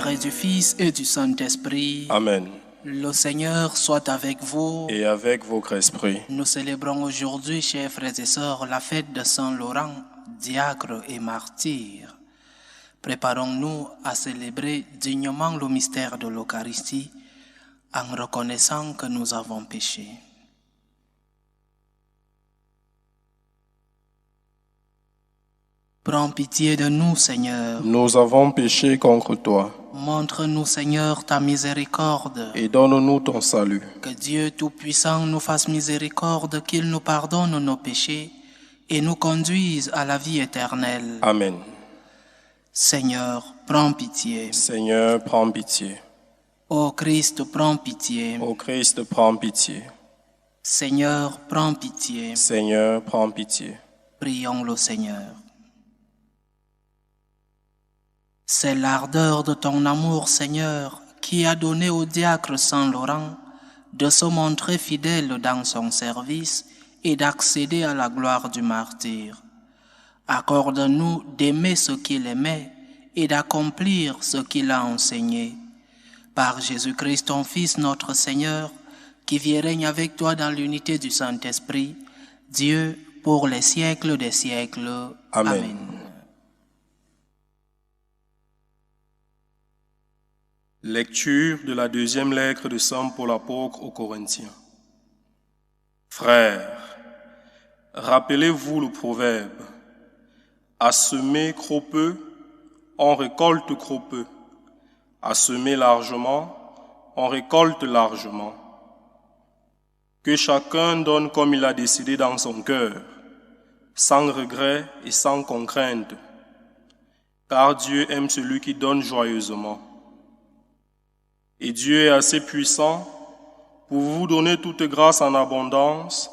Père et du Fils et du Saint-Esprit. Amen. Le Seigneur soit avec vous. Et avec votre esprit. Nous célébrons aujourd'hui, chers frères et sœurs, la fête de Saint Laurent, diacre et martyr. Préparons-nous à célébrer dignement le mystère de l'Eucharistie en reconnaissant que nous avons péché. Prends pitié de nous, Seigneur. Nous avons péché contre toi. Montre-nous, Seigneur, ta miséricorde. Et donne-nous ton salut. Que Dieu Tout-Puissant nous fasse miséricorde, qu'il nous pardonne nos péchés et nous conduise à la vie éternelle. Amen. Seigneur, prends pitié. Seigneur, prends pitié. Ô Christ, prends pitié. Ô Christ, prends pitié. Seigneur, prends pitié. Seigneur, prends pitié. Prions le Seigneur. C'est l'ardeur de ton amour, Seigneur, qui a donné au diacre Saint Laurent de se montrer fidèle dans son service et d'accéder à la gloire du martyr. Accorde-nous d'aimer ce qu'il aimait et d'accomplir ce qu'il a enseigné. Par Jésus-Christ, ton Fils, notre Seigneur, qui vit et règne avec toi dans l'unité du Saint-Esprit, Dieu, pour les siècles des siècles. Amen. Amen. Lecture de la deuxième lettre de Saint Paul apôtre aux Corinthiens. Frères, rappelez-vous le proverbe. À semer trop peu, on récolte trop peu. À semer largement, on récolte largement. Que chacun donne comme il a décidé dans son cœur, sans regret et sans contrainte, car Dieu aime celui qui donne joyeusement. Et Dieu est assez puissant pour vous donner toute grâce en abondance,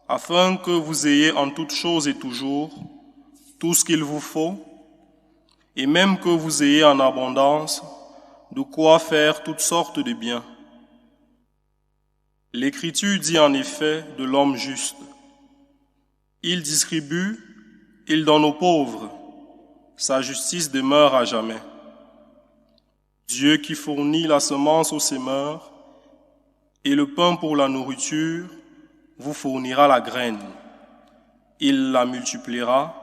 afin que vous ayez en toutes choses et toujours tout ce qu'il vous faut, et même que vous ayez en abondance de quoi faire toutes sortes de biens. L'Écriture dit en effet de l'homme juste, « Il distribue, il donne aux pauvres, sa justice demeure à jamais. » Dieu qui fournit la semence aux semeurs et le pain pour la nourriture vous fournira la graine. Il la multipliera,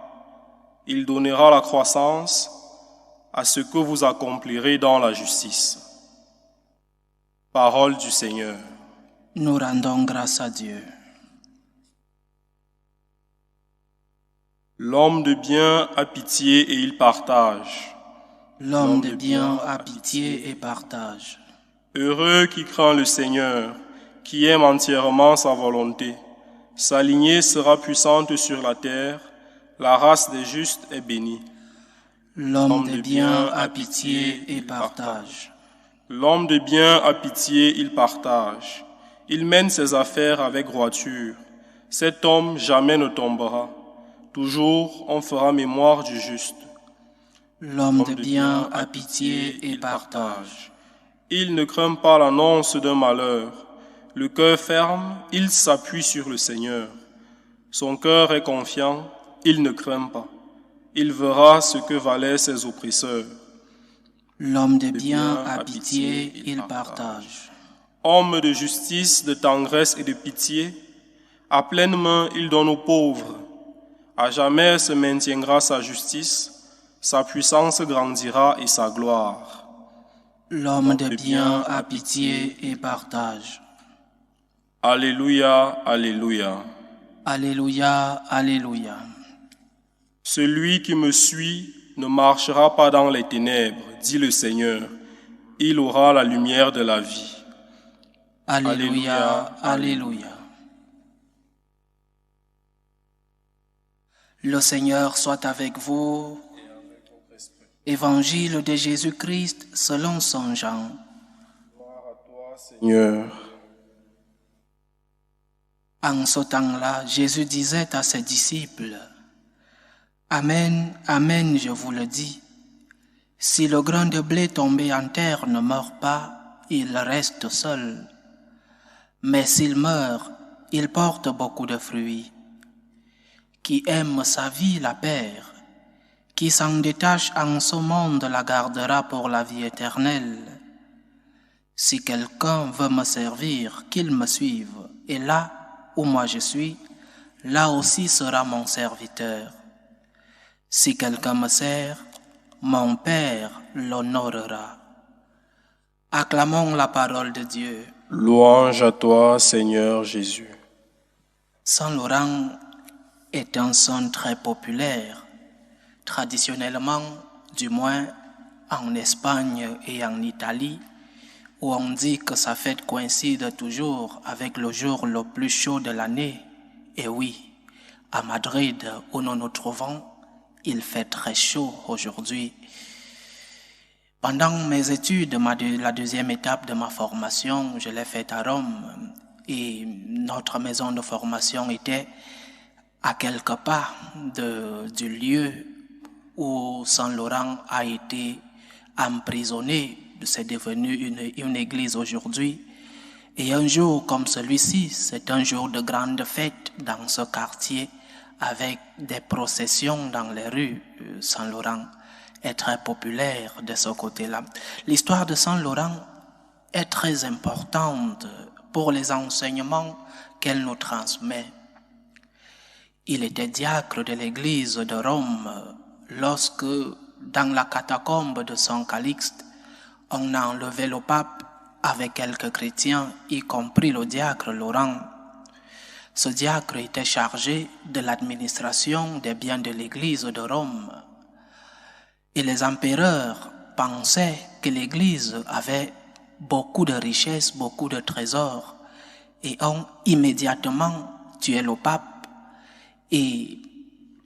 il donnera la croissance à ce que vous accomplirez dans la justice. Parole du Seigneur. Nous rendons grâce à Dieu. L'homme de bien a pitié et il partage. L'homme de bien a pitié et partage. Heureux qui craint le Seigneur, qui aime entièrement sa volonté. Sa lignée sera puissante sur la terre, la race des justes est bénie. L'homme de bien a pitié et partage. L'homme de bien a pitié, il partage. Il mène ses affaires avec droiture. Cet homme jamais ne tombera. Toujours on fera mémoire du juste. L'homme de bien a pitié et partage. Il ne craint pas l'annonce d'un malheur. Le cœur ferme, il s'appuie sur le Seigneur. Son cœur est confiant, il ne craint pas. Il verra ce que valaient ses oppresseurs. L'homme de bien a pitié, il partage. Homme de justice, de tendresse et de pitié, à pleine main il donne aux pauvres. À jamais se maintiendra sa justice, sa puissance grandira et sa gloire. L'homme de bien a pitié et partage. Alléluia, Alléluia. Alléluia, Alléluia. Celui qui me suit ne marchera pas dans les ténèbres, dit le Seigneur. Il aura la lumière de la vie. Alléluia, Alléluia. Le Seigneur soit avec vous. Évangile de Jésus-Christ selon Saint Jean. Gloire à toi, Seigneur. En ce temps-là, Jésus disait à ses disciples, « Amen, Amen, je vous le dis, si le grain de blé tombé en terre ne meurt pas, il reste seul. Mais s'il meurt, il porte beaucoup de fruits. Qui aime sa vie la perd, Qui s'en détache en ce monde la gardera pour la vie éternelle. Si quelqu'un veut me servir, qu'il me suive, et là où moi je suis, là aussi sera mon serviteur. Si quelqu'un me sert, mon Père l'honorera. Acclamons la parole de Dieu. Louange à toi, Seigneur Jésus. Saint-Laurent est un saint très populaire. Traditionnellement, du moins en Espagne et en Italie, où on dit que sa fête coïncide toujours avec le jour le plus chaud de l'année. Et oui, à Madrid, où nous nous trouvons, il fait très chaud aujourd'hui. Pendant mes études, la deuxième étape de ma formation, je l'ai faite à Rome, et notre maison de formation était à quelques pas du lieu où Saint-Laurent a été emprisonné. C'est devenu une église aujourd'hui. Et un jour comme celui-ci, c'est un jour de grande fête dans ce quartier avec des processions dans les rues. Saint-Laurent est très populaire de ce côté-là. L'histoire de Saint-Laurent est très importante pour les enseignements qu'elle nous transmet. Il était diacre de l'église de Rome lorsque, dans la catacombe de Saint Calixte, on a enlevé le pape avec quelques chrétiens, y compris le diacre Laurent. Ce diacre était chargé de l'administration des biens de l'église de Rome. Et les empereurs pensaient que l'église avait beaucoup de richesses, beaucoup de trésors, et ont immédiatement tué le pape et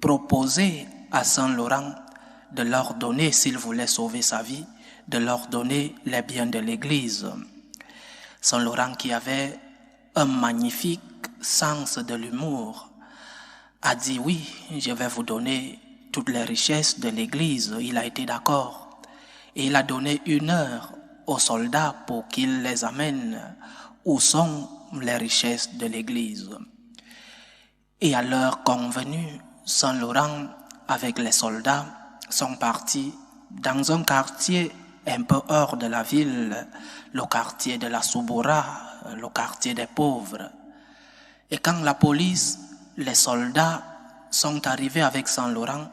proposé à Saint-Laurent de leur donner, s'il voulait sauver sa vie, de leur donner les biens de l'église. Saint-Laurent, qui avait un magnifique sens de l'humour, a dit oui, je vais vous donner toutes les richesses de l'église. Il a été d'accord. Et il a donné 1 heure aux soldats pour qu'ils les amènent où sont les richesses de l'église. Et à l'heure convenue, Saint-Laurent, avec les soldats, sont partis dans un quartier un peu hors de la ville, le quartier de la Subura, le quartier des pauvres. Et quand la police, les soldats sont arrivés avec Saint-Laurent,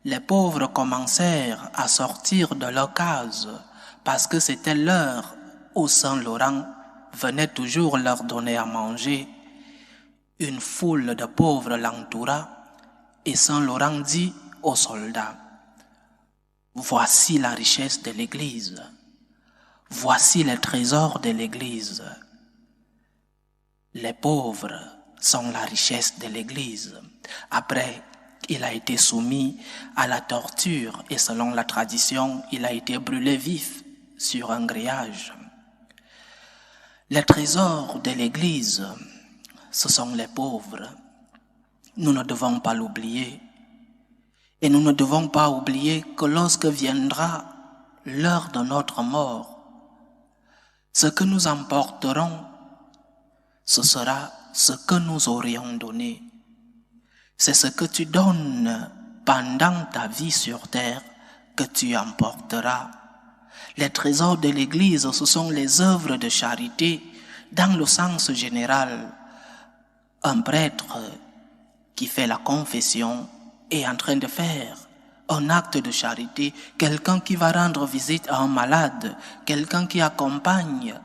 les pauvres commencèrent à sortir de leurs cases parce que c'était l'heure où Saint-Laurent venait toujours leur donner à manger. Une foule de pauvres l'entoura et Saint-Laurent dit aux soldats: voici la richesse de l'église, voici les trésors de l'église. Les pauvres sont la richesse de l'église. Après, il a été soumis à la torture et selon la tradition, il a été brûlé vif sur un grillage. Les trésors de l'église, ce sont les pauvres. Nous ne devons pas l'oublier. Et nous ne devons pas oublier que lorsque viendra l'heure de notre mort, ce que nous emporterons, ce sera ce que nous aurions donné. C'est ce que tu donnes pendant ta vie sur terre que tu emporteras. Les trésors de l'Église, ce sont les œuvres de charité dans le sens général. Un prêtre qui fait la confession est en train de faire un acte de charité. Quelqu'un qui va rendre visite à un malade, quelqu'un qui accompagne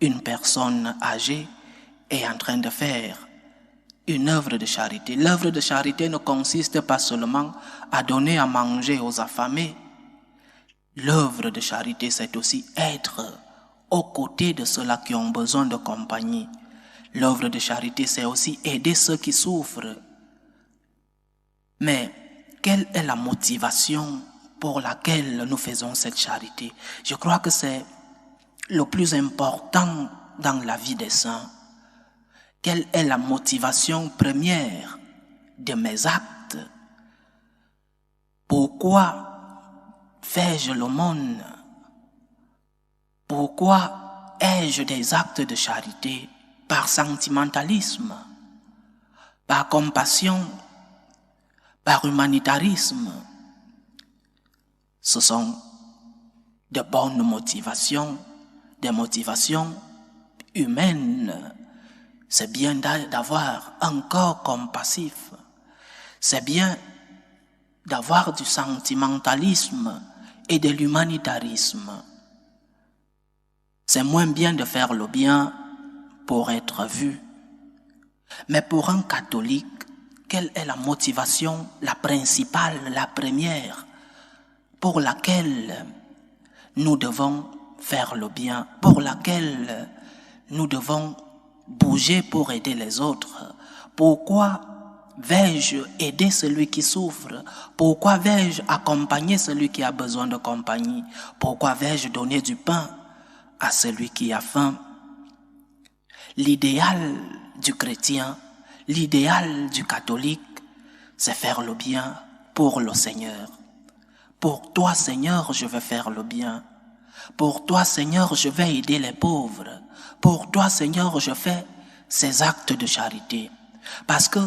une personne âgée est en train de faire une œuvre de charité. L'œuvre de charité ne consiste pas seulement à donner à manger aux affamés. L'œuvre de charité, c'est aussi être aux côtés de ceux-là qui ont besoin de compagnie. L'œuvre de charité, c'est aussi aider ceux qui souffrent. Mais quelle est la motivation pour laquelle nous faisons cette charité? Je crois que c'est le plus important dans la vie des saints. Quelle est la motivation première de mes actes? Pourquoi fais-je l'aumône? Pourquoi ai-je des actes de charité? Par sentimentalisme, par compassion, par humanitarisme? Ce sont de bonnes motivations, des motivations humaines. C'est bien d'avoir un corps compassif. C'est bien d'avoir du sentimentalisme et de l'humanitarisme. C'est moins bien de faire le bien pour être vu. Mais pour un catholique, quelle est la motivation, la principale, la première, pour laquelle nous devons faire le bien, pour laquelle nous devons bouger pour aider les autres? Pourquoi vais-je aider celui qui souffre? Pourquoi vais-je accompagner celui qui a besoin de compagnie? Pourquoi vais-je donner du pain à celui qui a faim? L'idéal du chrétien, l'idéal du catholique, c'est faire le bien pour le Seigneur. Pour toi, Seigneur, je vais faire le bien. Pour toi, Seigneur, je vais aider les pauvres. Pour toi, Seigneur, je fais ces actes de charité. Parce que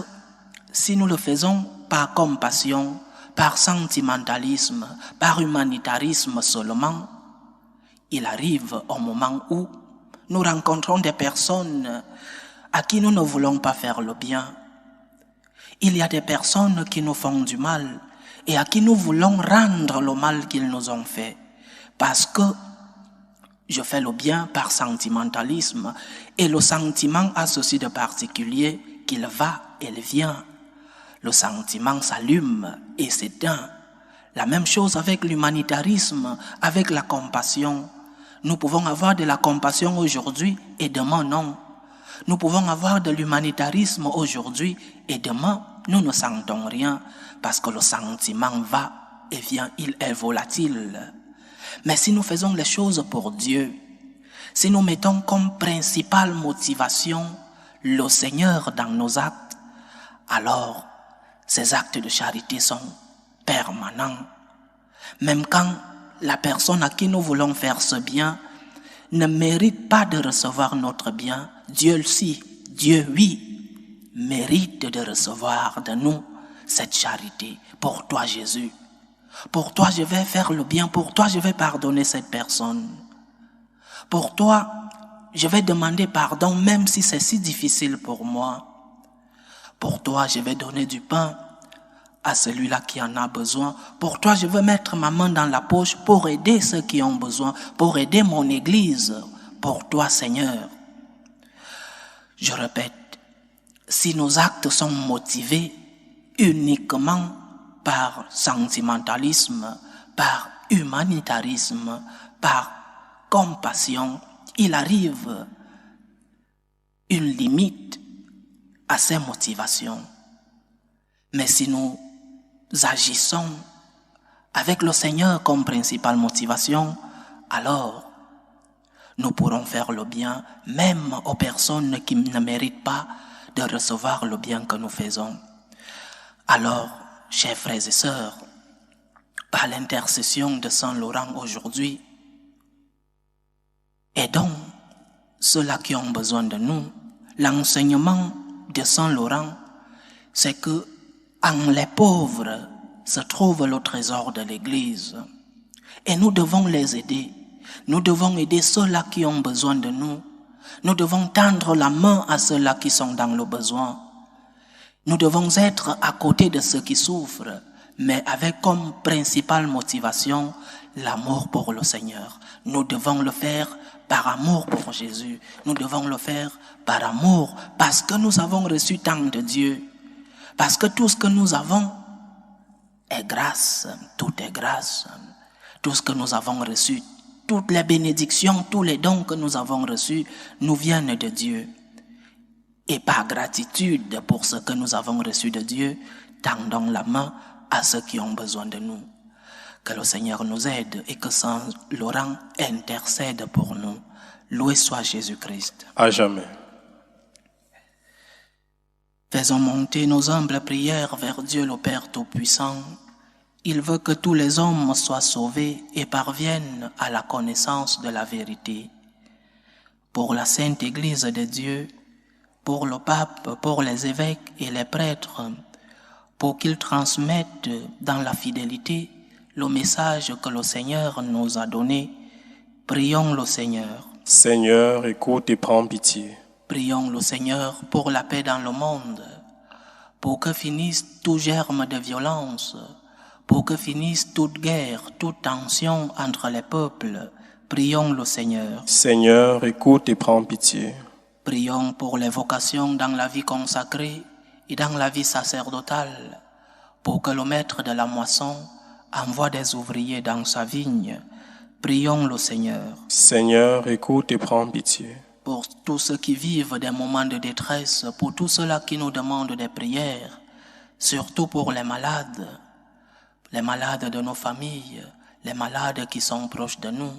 si nous le faisons par compassion, par sentimentalisme, par humanitarisme seulement, il arrive au moment où nous rencontrons des personnes à qui nous ne voulons pas faire le bien. Il y a des personnes qui nous font du mal et à qui nous voulons rendre le mal qu'ils nous ont fait. Parce que je fais le bien par sentimentalisme et le sentiment a ceci de particulier qu'il va et il vient. Le sentiment s'allume et s'éteint. La même chose avec l'humanitarisme, avec la compassion. Nous pouvons avoir de la compassion aujourd'hui et demain non. Nous pouvons avoir de l'humanitarisme aujourd'hui et demain nous ne sentons rien parce que le sentiment va et vient, il est volatile. Mais si nous faisons les choses pour Dieu, si nous mettons comme principale motivation le Seigneur dans nos actes, alors ces actes de charité sont permanents. Même quand la personne à qui nous voulons faire ce bien ne mérite pas de recevoir notre bien, Dieu oui, mérite de recevoir de nous cette charité. Pour toi, Jésus. Pour toi, je vais faire le bien. Pour toi, je vais pardonner cette personne. Pour toi, je vais demander pardon même si c'est si difficile pour moi. Pour toi, je vais donner du pain à celui-là qui en a besoin. Pour toi, je vais mettre ma main dans la poche pour aider ceux qui ont besoin, pour aider mon Église. Pour toi, Seigneur. Je répète, si nos actes sont motivés uniquement par sentimentalisme, par humanitarisme, par compassion, il arrive une limite à ces motivations. Mais si nous agissons avec le Seigneur comme principale motivation, alors nous pourrons faire le bien même aux personnes qui ne méritent pas de recevoir le bien que nous faisons. Alors, chers frères et sœurs, par l'intercession de Saint Laurent aujourd'hui, aidons ceux-là qui ont besoin de nous. L'enseignement de Saint Laurent, c'est que en les pauvres se trouve le trésor de l'Église. Et nous devons les aider. Nous devons aider ceux-là qui ont besoin de nous. Nous devons tendre la main à ceux-là qui sont dans le besoin. Nous devons être à côté de ceux qui souffrent, mais avec comme principale motivation l'amour pour le Seigneur. Nous devons le faire par amour pour Jésus. Nous devons le faire par amour parce que nous avons reçu tant de Dieu. Parce que tout ce que nous avons est grâce. Tout est grâce. Tout ce que nous avons reçu, toutes les bénédictions, tous les dons que nous avons reçus nous viennent de Dieu. Et par gratitude pour ce que nous avons reçu de Dieu, tendons la main à ceux qui ont besoin de nous. Que le Seigneur nous aide et que Saint Laurent intercède pour nous. Loué soit Jésus-Christ. À jamais. Faisons monter nos humbles prières vers Dieu le Père Tout-Puissant. Il veut que tous les hommes soient sauvés et parviennent à la connaissance de la vérité. Pour la Sainte Église de Dieu, pour le pape, pour les évêques et les prêtres, pour qu'ils transmettent dans la fidélité le message que le Seigneur nous a donné. Prions le Seigneur. Seigneur, écoute et prends pitié. Prions le Seigneur pour la paix dans le monde, pour que finisse tout germe de violence, pour que finisse toute guerre, toute tension entre les peuples. Prions le Seigneur. Seigneur, écoute et prends pitié. Prions pour les vocations dans la vie consacrée et dans la vie sacerdotale, pour que le maître de la moisson envoie des ouvriers dans sa vigne. Prions le Seigneur. Seigneur, écoute et prends pitié. Pour tous ceux qui vivent des moments de détresse, pour tous ceux-là qui nous demandent des prières, surtout pour les malades de nos familles, les malades qui sont proches de nous.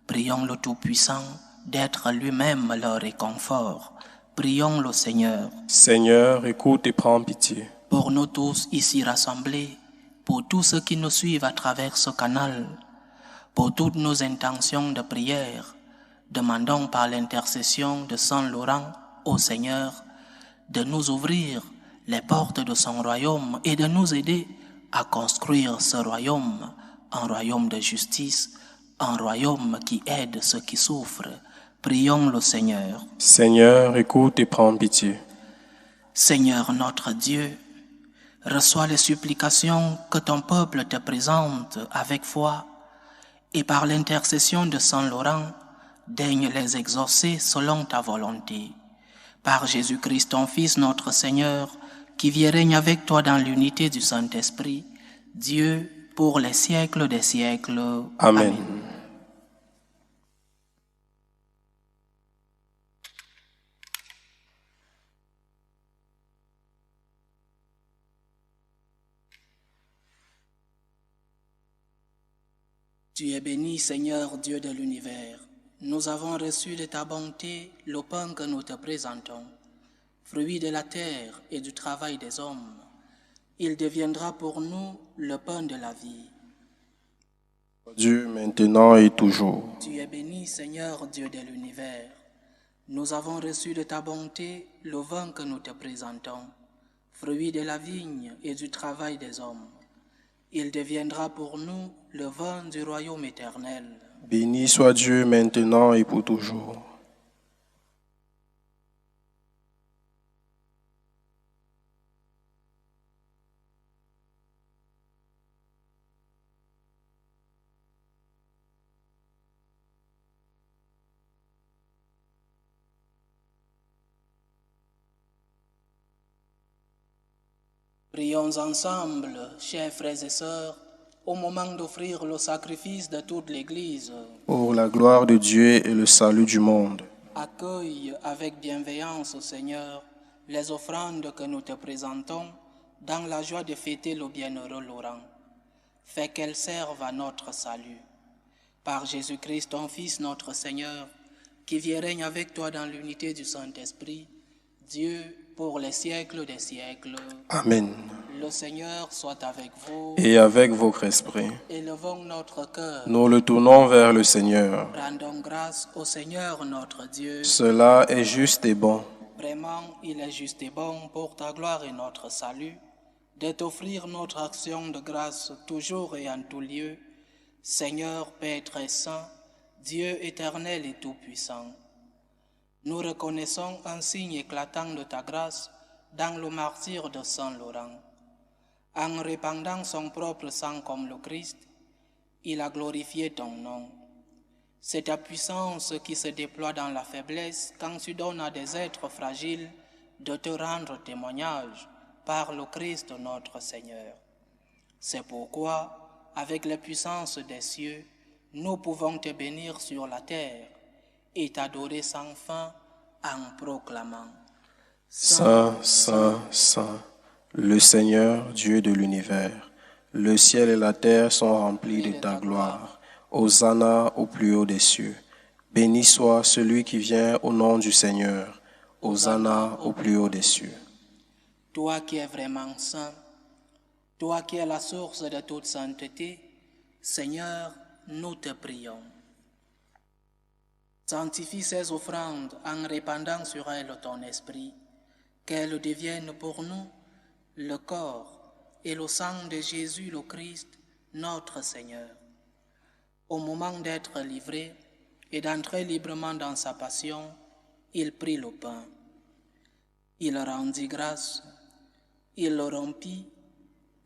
Prions le Tout-Puissant d'être lui-même leur réconfort. Prions le Seigneur. Seigneur, écoute et prends pitié. Pour nous tous ici rassemblés, pour tous ceux qui nous suivent à travers ce canal, pour toutes nos intentions de prière, demandons par l'intercession de Saint Laurent au Seigneur de nous ouvrir les portes de son royaume et de nous aider à construire ce royaume, un royaume de justice, un royaume qui aide ceux qui souffrent. Prions le Seigneur. Seigneur, écoute et prends pitié. Seigneur notre Dieu, reçois les supplications que ton peuple te présente avec foi et par l'intercession de Saint Laurent, daigne les exaucer selon ta volonté. Par Jésus-Christ, ton Fils, notre Seigneur, qui vit et règne avec toi dans l'unité du Saint-Esprit, Dieu, pour les siècles des siècles. Amen. Tu es béni, Seigneur Dieu de l'univers. Nous avons reçu de ta bonté le pain que nous te présentons, fruit de la terre et du travail des hommes. Il deviendra pour nous le pain de la vie. Dieu, maintenant et toujours. Tu es béni, Seigneur Dieu de l'univers. Nous avons reçu de ta bonté le vin que nous te présentons, fruit de la vigne et du travail des hommes. Il deviendra pour nous le vin du royaume éternel. Béni soit Dieu maintenant et pour toujours. Prions ensemble, chers frères et sœurs, au moment d'offrir le sacrifice de toute l'Église. Pour la gloire de Dieu et le salut du monde. Accueille avec bienveillance, Seigneur, les offrandes que nous te présentons dans la joie de fêter le bienheureux Laurent. Fais qu'elles servent à notre salut. Par Jésus-Christ, ton Fils, notre Seigneur, qui vit et règne avec toi dans l'unité du Saint-Esprit, Dieu, pour les siècles des siècles. Amen. Le Seigneur soit avec vous. Et avec votre esprit. Élevons notre cœur. Nous le tournons vers le Seigneur. Rendons grâce au Seigneur notre Dieu. Cela est juste et bon. Vraiment, il est juste et bon pour ta gloire et notre salut, de t'offrir notre action de grâce toujours et en tout lieu, Seigneur, Père très saint, Dieu éternel et tout-puissant. Nous reconnaissons un signe éclatant de ta grâce dans le martyre de Saint Laurent. En répandant son propre sang comme le Christ, il a glorifié ton nom. C'est ta puissance qui se déploie dans la faiblesse quand tu donnes à des êtres fragiles de te rendre témoignage par le Christ notre Seigneur. C'est pourquoi, avec la puissance des cieux, nous pouvons te bénir sur la terre et t'adorer sans fin en proclamant: Saint, Saint, Saint, le Seigneur, Dieu de l'univers, le ciel et la terre sont remplis de ta gloire. Hosanna au plus haut des cieux. Béni soit celui qui vient au nom du Seigneur. Hosanna au plus haut des cieux. Toi qui es vraiment saint, toi qui es la source de toute sainteté, Seigneur, nous te prions. Sanctifie ces offrandes en répandant sur elles ton esprit, qu'elles deviennent pour nous le corps et le sang de Jésus le Christ, notre Seigneur. Au moment d'être livré et d'entrer librement dans sa passion, il prit le pain. Il rendit grâce, il le rompit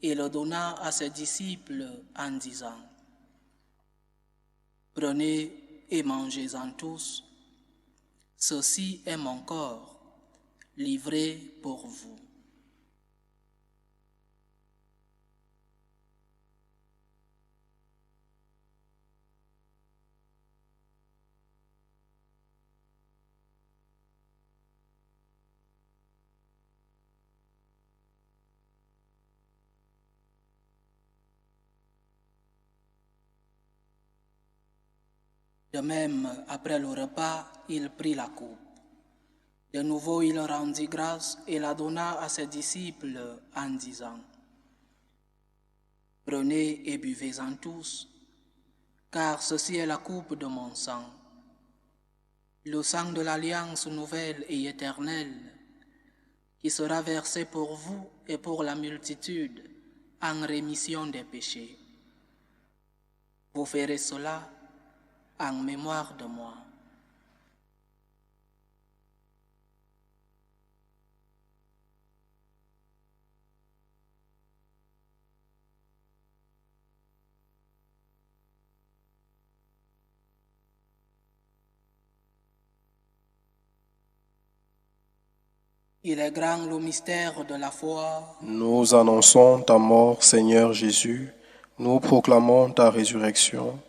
et le donna à ses disciples en disant: « Prenez et mangez-en tous, ceci est mon corps, livré pour vous. » De même, après le repas, il prit la coupe. De nouveau, il rendit grâce et la donna à ses disciples en disant: « Prenez et buvez-en tous, car ceci est la coupe de mon sang, le sang de l'alliance nouvelle et éternelle, qui sera versé pour vous et pour la multitude en rémission des péchés. Vous ferez cela en mémoire de moi. » Il est grand le mystère de la foi. Nous annonçons ta mort, Seigneur Jésus. Nous proclamons ta résurrection.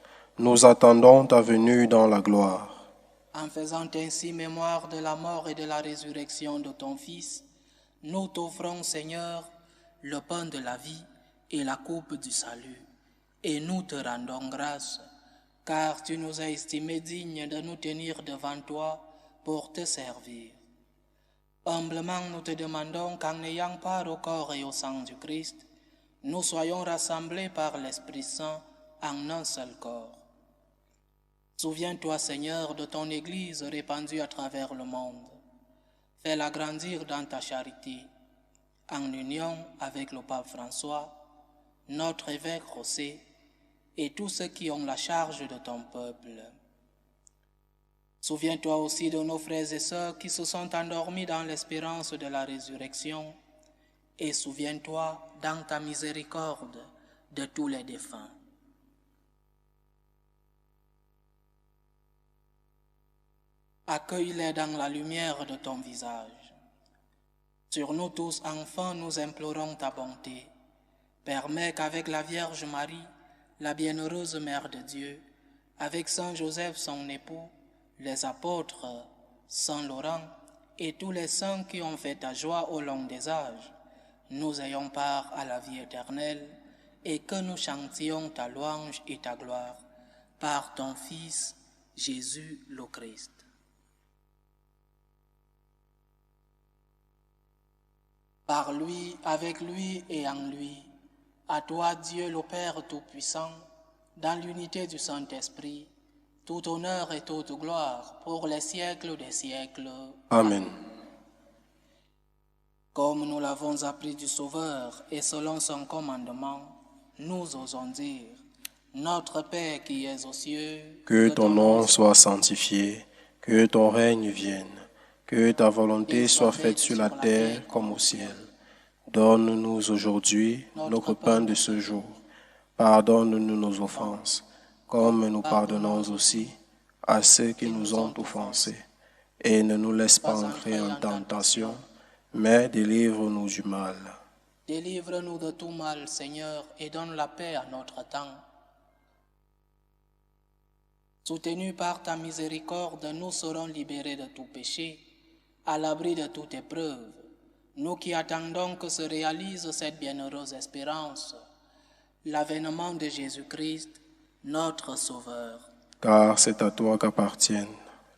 Nous attendons ta venue dans la gloire. En faisant ainsi mémoire de la mort et de la résurrection de ton Fils, nous t'offrons, Seigneur, le pain de la vie et la coupe du salut. Et nous te rendons grâce, car tu nous as estimés dignes de nous tenir devant toi pour te servir. Humblement, nous te demandons qu'en ayant part au corps et au sang du Christ, nous soyons rassemblés par l'Esprit Saint en un seul corps. Souviens-toi, Seigneur, de ton Église répandue à travers le monde. Fais-la grandir dans ta charité, en union avec le pape François, notre évêque José, et tous ceux qui ont la charge de ton peuple. Souviens-toi aussi de nos frères et sœurs qui se sont endormis dans l'espérance de la résurrection, et souviens-toi dans ta miséricorde de tous les défunts. Accueille-les dans la lumière de ton visage. Sur nous tous, enfants, nous implorons ta bonté. Permets qu'avec la Vierge Marie, la bienheureuse Mère de Dieu, avec Saint Joseph son époux, les apôtres, Saint Laurent et tous les saints qui ont fait ta joie au long des âges, nous ayons part à la vie éternelle et que nous chantions ta louange et ta gloire par ton Fils, Jésus le Christ. Par lui, avec lui et en lui, à toi Dieu le Père Tout-Puissant, dans l'unité du Saint-Esprit, tout honneur et toute gloire pour les siècles des siècles. Amen. Comme nous l'avons appris du Sauveur et selon son commandement, nous osons dire: Notre Père qui es aux cieux, que ton nom soit sanctifié, que ton règne vienne, que ta volonté soit faite sur la terre comme au ciel. Donne-nous aujourd'hui notre pain de ce jour. Pardonne-nous nos offenses, comme nous pardonnons aussi à ceux qui nous ont offensés. Et ne nous laisse pas entrer en tentation, mais délivre-nous du mal. Délivre-nous de tout mal, Seigneur, et donne la paix à notre temps. Soutenus par ta miséricorde, nous serons libérés de tout péché, à l'abri de toute épreuve, nous qui attendons que se réalise cette bienheureuse espérance, l'avènement de Jésus-Christ, notre Sauveur. Car c'est à toi qu'appartiennent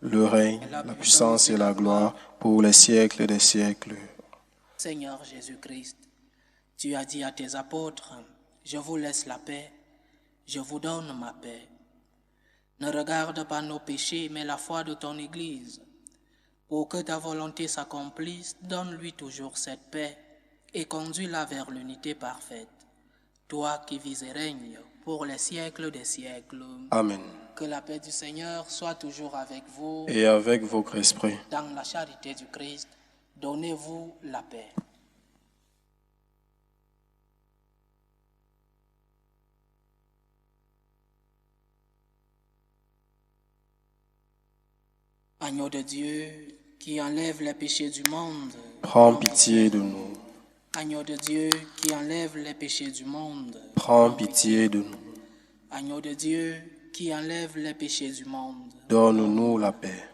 le règne, la puissance et la gloire pour les siècles des siècles. Seigneur Jésus-Christ, tu as dit à tes apôtres: « Je vous laisse la paix, je vous donne ma paix. » Ne regarde pas nos péchés, mais la foi de ton Église. Pour que ta volonté s'accomplisse, donne-lui toujours cette paix et conduis-la vers l'unité parfaite. Toi qui vis et règnes pour les siècles des siècles. Amen. Que la paix du Seigneur soit toujours avec vous. Et avec votre esprit. Dans la charité du Christ, donnez-vous la paix. Agneau de Dieu, qui enlève les péchés du monde, Prends pitié de nous. Agneau de Dieu, qui enlève les péchés du monde, Prends pitié de nous. Agneau de Dieu, qui enlève les péchés du monde. Donne-nous la paix.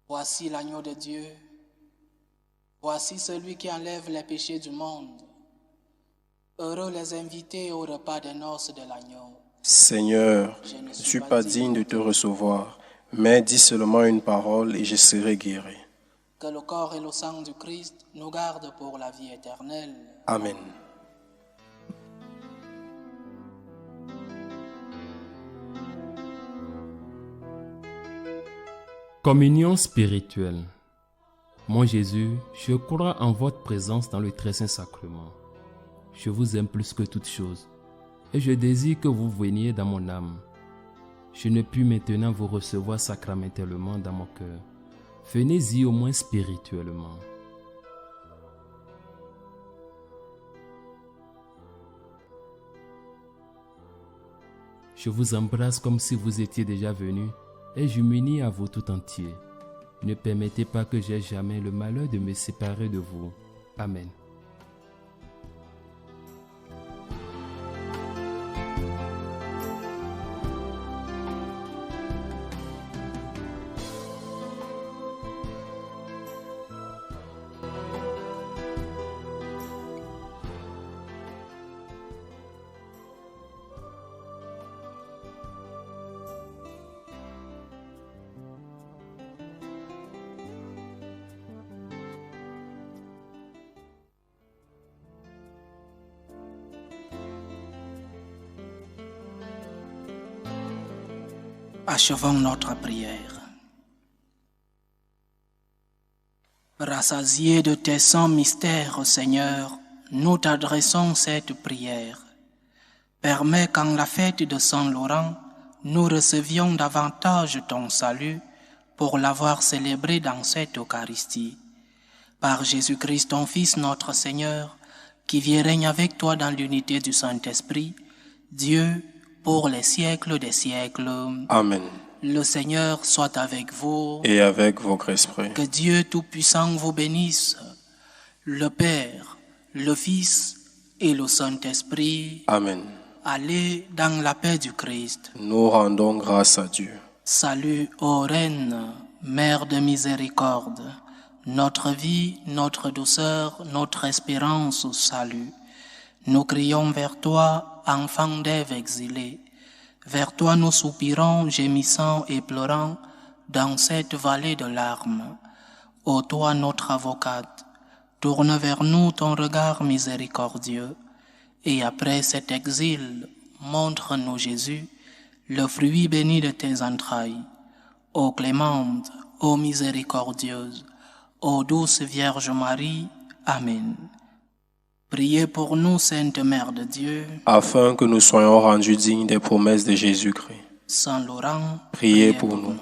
Voici l'agneau de Dieu. Voici celui qui enlève les péchés du monde. Heureux les invités au repas des noces de l'agneau. Seigneur, je ne suis pas digne de te recevoir, mais dis seulement une parole et je serai guéri. Que le corps et le sang du Christ nous gardent pour la vie éternelle. Amen. Communion spirituelle. Mon Jésus, je crois en votre présence dans le très saint sacrement. Je vous aime plus que toute chose et je désire que vous veniez dans mon âme. Je ne puis maintenant vous recevoir sacramentellement dans mon cœur. Venez-y au moins spirituellement. Je vous embrasse comme si vous étiez déjà venu et je m'unis à vous tout entier. Ne permettez pas que j'aie jamais le malheur de me séparer de vous. Amen. Achevons notre prière. Rassasiés de tes saints mystères, Seigneur, nous t'adressons cette prière. Permets qu'en la fête de Saint-Laurent, nous recevions davantage ton salut pour l'avoir célébré dans cette Eucharistie. Par Jésus-Christ, ton Fils, notre Seigneur, qui vit et règne avec toi dans l'unité du Saint-Esprit, Dieu, pour les siècles des siècles. Amen. Le Seigneur soit avec vous. Et avec votre esprit. Que Dieu Tout-Puissant vous bénisse, le Père, le Fils et le Saint-Esprit. Amen. Allez dans la paix du Christ. Nous rendons grâce à Dieu. Salut, ô Reine, Mère de miséricorde, notre vie, notre douceur, notre espérance au salut. Nous crions vers toi, enfant d'Ève exilée. Vers toi nous soupirons, gémissant et pleurant dans cette vallée de larmes. Ô toi notre avocate, tourne vers nous ton regard miséricordieux, et après cet exil, montre-nous Jésus, le fruit béni de tes entrailles. Ô clémente, ô miséricordieuse, ô douce Vierge Marie. Amen. Priez pour nous, Sainte Mère de Dieu, afin que nous soyons rendus dignes des promesses de Jésus-Christ. Saint Laurent, Priez pour nous.